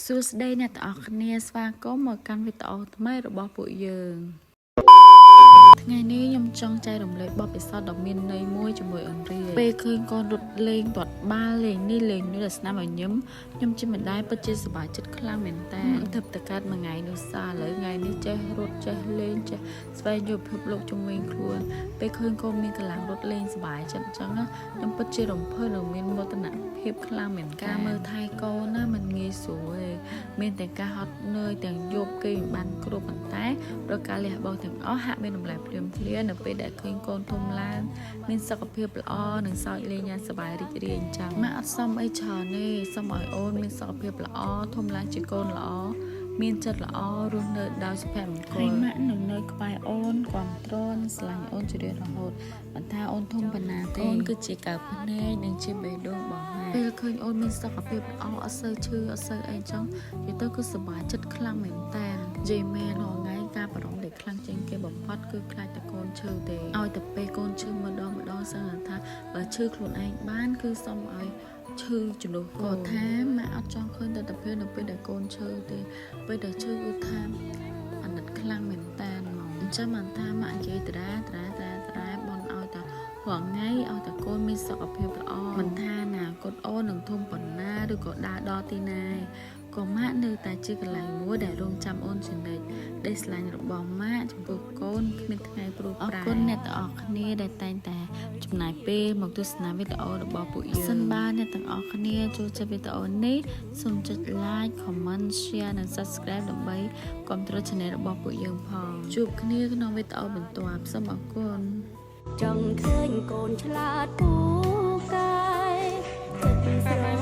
សួស្តីអ្នកទាំងអស់គ្នាស្វាគមន៍មកកាន់វីដេអូថ្មីរបស់ពួកយើងថ្ងៃនេះខ្ញុំចង់ចែករំលែកបទពិសោធន៍ដ៏មានន័យមួយជាមួយអូនរីពេលឃើញកូនរត់លេងទាត់បាល់លេងនេះលេងនោះដែលស្នាមឲ្យខ្ញុំជាម្ដាយពិតជាសប្បាយចិត្តខ្លាំងមែនតើទើបតែកើតមួយថ្ងៃនោះសោះឥឡូវថ្ងៃនេះចេះរត់ចេះលេងចេះស្វែងយល់ពិភពលោកជុំវិញខ្លួនពេលឃើញកូនមានកម្លាំងរត់លេងសប្បាយចិត្តអញ្ចឹងខ្ញុំពិតជារំភើបនិងមានមោទនភាពខ្លាំងមែនការមើលថែកូនណាមិនងាយស្រួលទេមានតែការហត់នឿយទាំងយប់គេមិនបានគ្រប់ប៉ុន្តែប្រការលះបង់ទាំងអស់ហាក់មានតម្លៃភ្លាមភ្លាមនៅពេលដែលឃើញកូនធំឡើងមានសុខភាពល្អនិងសើចលេងយ៉ាងសប្បាយរីករាយអញ្ចឹងម៉ាក់អត់សមអីច្រើនទេសូមឲ្យអូនមានសុខភាពល្អធំឡើងជាកូនល្អមានចិត្តល្អរស់នៅដោយសុភមង្គលហើយម៉ាក់នៅក្បែរអូនគ្រប់ត្រនស្រឡាញ់អូនជារៀងរហូតមិនថាអូនធំប៉ុណ្ណាទេអូនគឺជាកៅភ្នែកនិងជាបេះដូងរបស់ម៉ាក់ពេលឃើញអូនមានសុខភាពល្អអត់សូវឈឺអត់សូវអីចឹងនិយាយទៅគឺសប្បាយចិត្តខ្លាំងមែនតើនិយាយមែនរងថ្ងៃការបារម្ភដែលខ្លាំងជាងគេបំផុតគឺខ្លាចតែកូនឈឺទេឲ្យតែពេលកូនឈឺម្ដងសឹងថាបើឈឺខ្លួនឯងបានគឺសុំឲ្យឈឺជំនួសគាត់ថាម៉ាក់អត់ចង់ឃើញតែទៅពេលនៅពេលដែលកូនឈឺទេពេលដែលឈឺគឺថាអាណិតខ្លាំងមែនតើហ្មងអញ្ចឹងមិនថាម៉ាក់និយាយតាបនឲ្យតែរងថ្ងៃឲ្យតែកូនមានសុខភាពល្អមិនថាណាកូនអូននឹងធំប៉ុណ្ណាឬក៏ដើរដល់ទីណាក៏ម៉ាក់នៅតែជាកន្លែងមួយដែលរងចាំអូនជានិច្ចដែលស្រឡាញ់របស់ម៉ាក់ចំពោះកូនគ្មានថ្ងៃព្រោះប្រាអរគុណអ្នកទាំងអស់គ្នាដែលតែងតែចំណាយពេលមកទស្សនាវីដេអូរបស់ពួកយើងសិនបានអ្នកទាំងអស់គ្នាចូលចិត្តវីដេអូនេះសូមចុច like comment share និង subscribe ដើម្បីគាំទ្រ channel របស់ពួកយើងផងជួបគ្នាក្នុងវីដេអូបន្ទាប់សូមអរគុណចង់ឃើញកូនឆ្លាតពូកែចិត្តស្រ